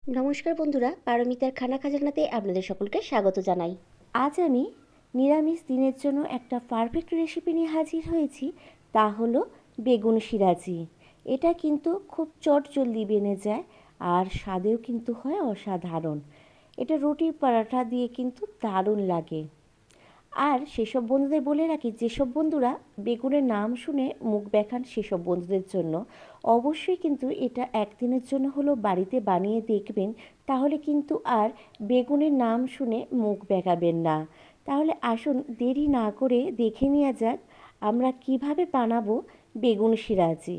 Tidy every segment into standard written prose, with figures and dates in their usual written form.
নমস্কার বন্ধুরা, পারমিতার খানা খাজানাতে আপনাদের সকলকে স্বাগত জানাই। আজ আমি নিরামিষ দিনের জন্য একটা পারফেক্ট রেসিপি নিয়ে হাজির হয়েছি। তা হলো বেগুন সিরাজি। এটা কিন্তু খুব চটজলদি বেনে যায় আর স্বাদেও কিন্তু হয় অসাধারণ। এটা রুটি পরাঠা দিয়ে কিন্তু দারুণ লাগে। আর সেসব বন্ধুদের বলে রাখি, যেসব বন্ধুরা বেগুনের নাম শুনে মুখ দেখান সেসব বন্ধুদের জন্য অবশ্যই কিন্তু এটা একদিনের জন্য হলেও বাড়িতে বানিয়ে দেখবেন, তাহলে কিন্তু আর বেগুনের নাম শুনে মুখ বেঁকাবেন না। তাহলে আসুন দেরি না করে দেখে নেওয়া যাক আমরা কিভাবে বানাবো বেগুন সিরাজি।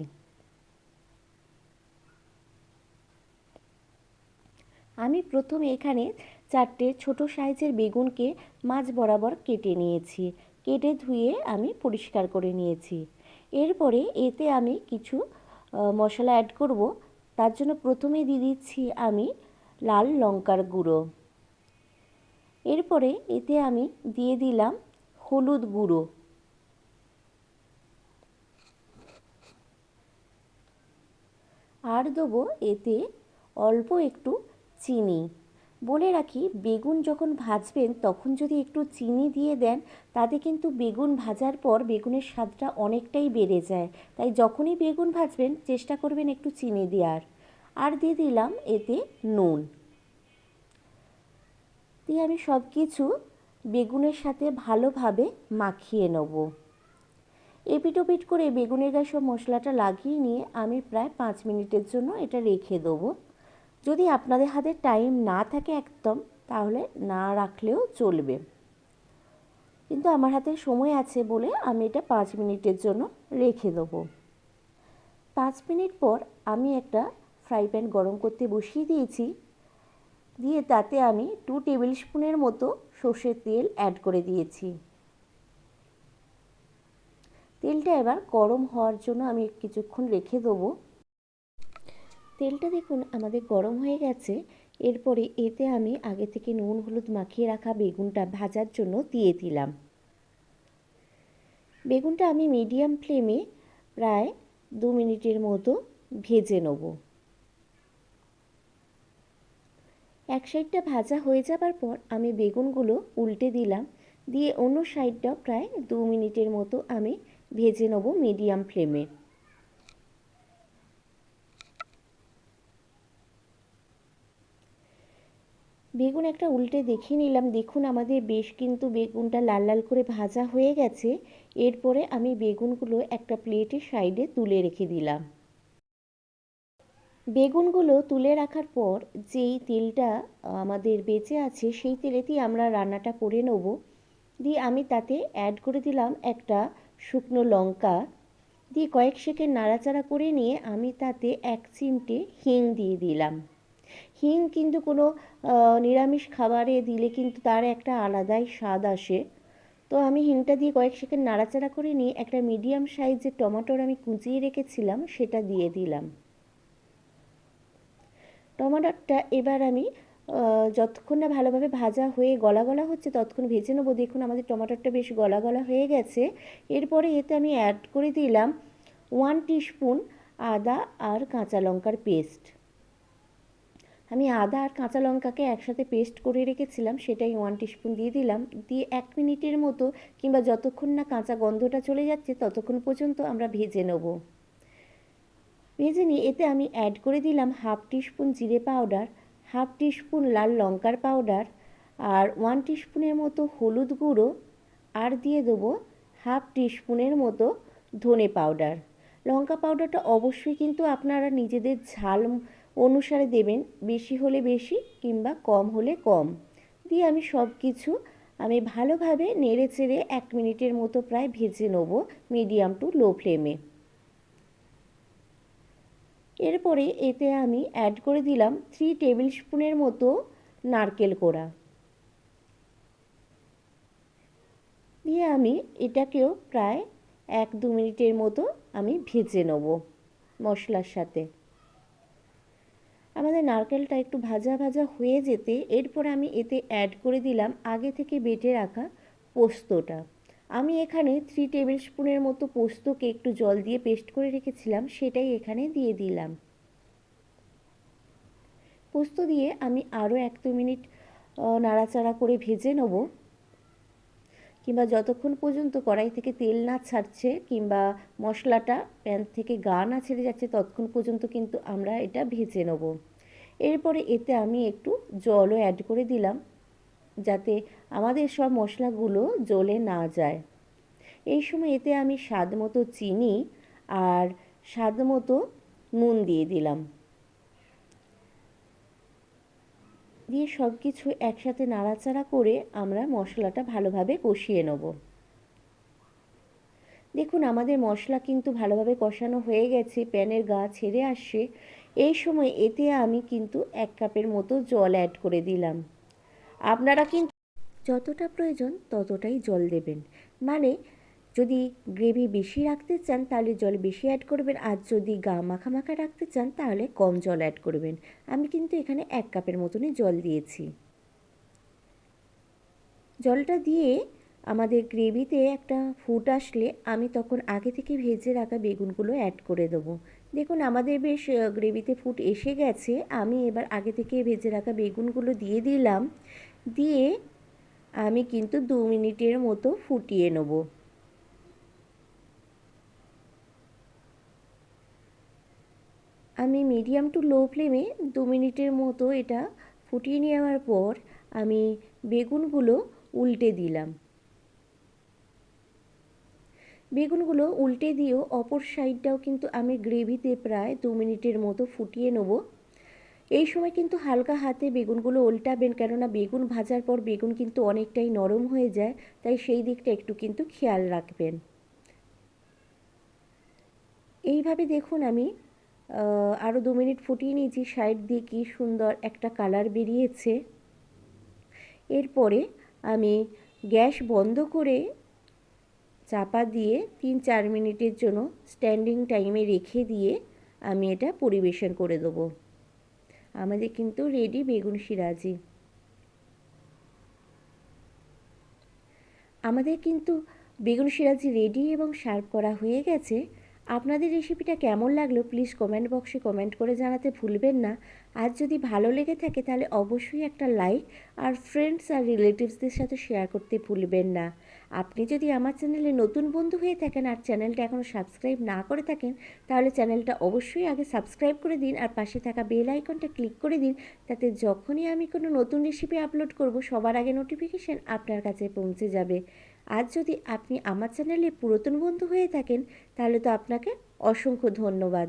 আমি প্রথমে এখানে 4টে ছোট সাইজের বেগুনকে মাঝ বরাবর কেটে নিয়েছি। কেটে ধুয়ে আমি পরিষ্কার করে নিয়েছি। এরপরে এতে আমি কিছু মশলা অ্যাড করব। তার জন্য প্রথমে দিয়ে দিচ্ছি আমি লাল লঙ্কার গুঁড়ো। এরপরে এতে আমি দিয়ে দিলাম হলুদ গুঁড়ো। আর দেবো এতে অল্প একটু চিনি। বলে রাখি, বেগুন যখন ভাজবেন তখন যদি একটু চিনি দিয়ে দেন, তাতে কিন্তু বেগুন ভাজার পর বেগুনের স্বাদটা অনেকটাই বেড়ে যায়। তাই যখনই বেগুন ভাজবেন চেষ্টা করবেন একটু চিনি দেওয়ার। আর দিয়ে দিলাম এতে নুন। দিয়ে আমি সব কিছু বেগুনের সাথে ভালোভাবে মাখিয়ে নেব। এপিট ওপিট করে বেগুনের গায়ে সব মশলাটা লাগিয়ে নিয়ে আমি প্রায় 5 মিনিটের জন্য এটা রেখে দেবো। যদি আপনাদের হাতে টাইম না থাকে একদম, তাহলে না রাখলেও চলবে, কিন্তু আমার হাতে সময় আছে বলে আমি এটা 5 মিনিটের জন্য রেখে দেবো। 5 মিনিট পর আমি একটা ফ্রাই প্যান গরম করতে বসিয়ে দিয়েছি। দিয়ে তাতে আমি 2 টেবিল স্পুনের মতো সর্ষের তেল অ্যাড করে দিয়েছি। তেলটা এবার গরম হওয়ার জন্য আমি কিছুক্ষণ রেখে দেবো। তেলটা দেখুন আমাদের গরম হয়ে গেছে। এরপরে এতে আমি আগে থেকে নুন হলুদ মাখিয়ে রাখা বেগুনটা ভাজার জন্য দিয়ে দিলাম। বেগুনটা আমি মিডিয়াম ফ্লেমে প্রায় 2 মিনিটের মতো ভেজে নেব। এক সাইডটা ভাজা হয়ে যাবার পর আমি বেগুনগুলো উল্টে দিলাম। দিয়ে অন্য সাইডটাও প্রায় 2 মিনিটের মতো আমি ভেজে নেব মিডিয়াম ফ্লেমে। বেগুন একটা উল্টে দেখিয়ে নিলাম। দেখুন আমাদের বেশ কিন্তু বেগুনটা লাল লাল করে ভাজা হয়ে গেছে। এরপরে আমি বেগুনগুলো একটা প্লেটের সাইডে তুলে রেখে দিলাম। বেগুনগুলো তুলে রাখার পর যেই তেলটা আমাদের বেঁচে আছে সেই তেলেতেই আমরা রান্নাটা করে নেব। দিয়ে আমি তাতে অ্যাড করে দিলাম একটা শুকনো লঙ্কা। দিয়ে কয়েক সেকেন্ড নাড়াচাড়া করে নিয়ে আমি তাতে 1 চিমটে হিং দিয়ে দিলাম। হিং কিন্তু কোনো নিরামিষ খাবারে দিলে কিন্তু তার একটা আলাদাই স্বাদ আসে। তো আমি হিংটা দিয়ে কয়েক সেকেন্ড নাড়াচাড়া করে নিয়ে একটা মিডিয়াম সাইজের টমেটোর আমি কুচিয়ে রেখেছিলাম সেটা দিয়ে দিলাম। টমেটোটা এবার আমি যতক্ষণ না ভালোভাবে ভাজা হয়ে গলা গলা হচ্ছে ততক্ষণ ভেজে নেবো। দেখুন আমাদের টমেটোটা বেশ গলা গলা হয়ে গেছে। এরপরে এতে আমি অ্যাড করে দিলাম 1 টিস্পুন আদা আর কাঁচা লঙ্কার পেস্ট। আমি আদা আর কাঁচা লঙ্কাকে একসাথে পেস্ট করে রেখেছিলাম, সেটাই 1 টিস্পুন দিয়ে দিলাম। দিয়ে 1 মিনিটের মতো কিংবা যতক্ষণ না কাঁচা গন্ধটা চলে যাচ্ছে ততক্ষণ পর্যন্ত আমরা ভেজে নেব। ভেজে নিয়ে এতে আমি অ্যাড করে দিলাম 1/2 টিস্পুন জিরে পাউডার, 1/2 টিস্পুন লাল লঙ্কার পাউডার আর 1 টিস্পুনের মতো হলুদ গুঁড়ো। আর দিয়ে দেবো 1/2 টিস্পুনের মতো ধনে পাউডার। লঙ্কা পাউডারটা অবশ্যই কিন্তু আপনারা নিজেদের ঝাল অনুসারে দেবেন, বেশি হলে বেশি কিংবা কম হলে কম। দিয়ে আমি সব কিছু ভালোভাবে নেড়ে চেড়ে 1 মিনিটের মতো প্রায় ভেজে নেব মিডিয়াম টু লো ফ্লেমে। এরপরে এতে আমি অ্যাড করে দিলাম 3 টেবিল স্পুনের মতো নারকেল কোড়া। দিয়ে আমি এটাকেও প্রায় 1-2 মিনিটের মতো আমি ভেজে নেব মশলার সাথে। আমাদের নারকেলটা একটু ভাজা ভাজা হয়ে যেতে এরপরে আমি এতে অ্যাড করে দিলাম আগে থেকে বেটে রাখা পোস্তটা। আমি এখানে 3 টেবিল স্পুনের মতো পোস্তকে একটু জল দিয়ে পেস্ট করে রেখেছিলাম, সেটাই এখানে দিয়ে দিলাম। পোস্ত দিয়ে আমি আরও 1-2 মিনিট নাড়াচাড়া করে ভেজে নেব, কিংবা যতক্ষণ পর্যন্ত কড়াই থেকে তেল না ছাড়ছে কিংবা মশলাটা প্যান থেকে গা না ছেড়ে যাচ্ছে ততক্ষণ পর্যন্ত কিন্তু আমরা এটা ভেজে নেব। এরপরে এতে আমি একটু জলও অ্যাড করে দিলাম, যাতে আমাদের সব মশলাগুলো জ্বলে না যায়। এই সময় এতে আমি স্বাদ মতো চিনি আর স্বাদ মতো নুন দিয়ে দিলাম, দিয়ে সব কিছু একসাথে নাড়াচাড়া করে আমরা মশলাটা ভালোভাবে কষিয়ে নেব। দেখুন আমাদের মশলা কিন্তু ভালোভাবে কষানো হয়ে গেছে, প্যানের গা ছেড়ে আসছে। এই সময় এতে আমি কিন্তু 1 কাপের মতো জল অ্যাড করে দিলাম। আপনারা কিন্তু যতটা প্রয়োজন ততটাই জল দেবেন, মানে যদি গ্রেভি বেশি রাখতে চান তাহলে জল বেশি অ্যাড করবেন, আর যদি গা মাখা মাখা রাখতে চান তাহলে কম জল অ্যাড করবেন। আমি কিন্তু এখানে 1 কাপের মতনই জল দিয়েছি। জলটা দিয়ে আমাদের গ্রেভিতে একটা ফুট আসলে আমি তখন আগে থেকে ভেজে রাখা বেগুনগুলো অ্যাড করে দেবো। দেখুন আমাদের বেশ গ্রেভিতে ফুট এসে গেছে। আমি এবার আগে থেকে ভেজে রাখা বেগুনগুলো দিয়ে দিলাম, দিয়ে আমি কিন্তু 2 মিনিটের মতো ফুটিয়ে নেব। আমি মিডিয়াম টু লো ফ্লেমে 2 মিনিটের মতো এটা ফুটিয়ে নেওয়ার পর আমি বেগুনগুলো উল্টে দিলাম। বেগুনগুলো উল্টে দিয়েও অপর সাইডটাও কিন্তু আমি গ্রেভিতে প্রায় 2 মিনিটের মতো ফুটিয়ে নেব। এই সময় কিন্তু হালকা হাতে বেগুনগুলো উল্টাবেন, কেননা বেগুন ভাজার পর বেগুন কিন্তু অনেকটাই নরম হয়ে যায়, তাই সেই দিকটা একটু কিন্তু খেয়াল রাখবেন। এইভাবে দেখুন আমি আরও 2 মিনিট ফুটিয়ে নিয়েছি, সাইড দিয়ে কী সুন্দর একটা কালার বেরিয়েছে। এরপরে আমি গ্যাস বন্ধ করে চাপা দিয়ে 3-4 মিনিটের জন্য স্ট্যান্ডিং টাইমে রেখে দিয়ে আমি এটা পরিবেশন করে দেবো। আমাদের কিন্তু রেডি বেগুন সিরাজি। আমাদের কিন্তু বেগুন সিরাজি রেডি এবং সার্ভ করা হয়ে গেছে। আপনাদের রেসিপিটা কেমন লাগলো প্লিজ কমেন্ট বক্সে কমেন্ট করে জানাতে ভুলবেন না। আর যদি ভালো লেগে থাকে তাহলে অবশ্যই একটা লাইক আর ফ্রেন্ডস আর রিলেটিভসদের সাথে শেয়ার করতে ভুলবেন না। আপনি যদি আমার চ্যানেলে নতুন বন্ধু হয়ে থাকেন আর চ্যানেলটা এখনও সাবস্ক্রাইব না করে থাকেন তাহলে চ্যানেলটা অবশ্যই আগে সাবস্ক্রাইব করে দিন আর পাশে থাকা বেল আইকনটা ক্লিক করে দিন, তাতে যখনই আমি কোনো নতুন রেসিপি আপলোড করব সবার আগে নোটিফিকেশান আপনার কাছে পৌঁছে যাবে। আর যদি আপনি আমার চ্যানেলে পুরাতন বন্ধু হয়ে থাকেন তাহলে তো আপনাকে অসংখ্য ধন্যবাদ।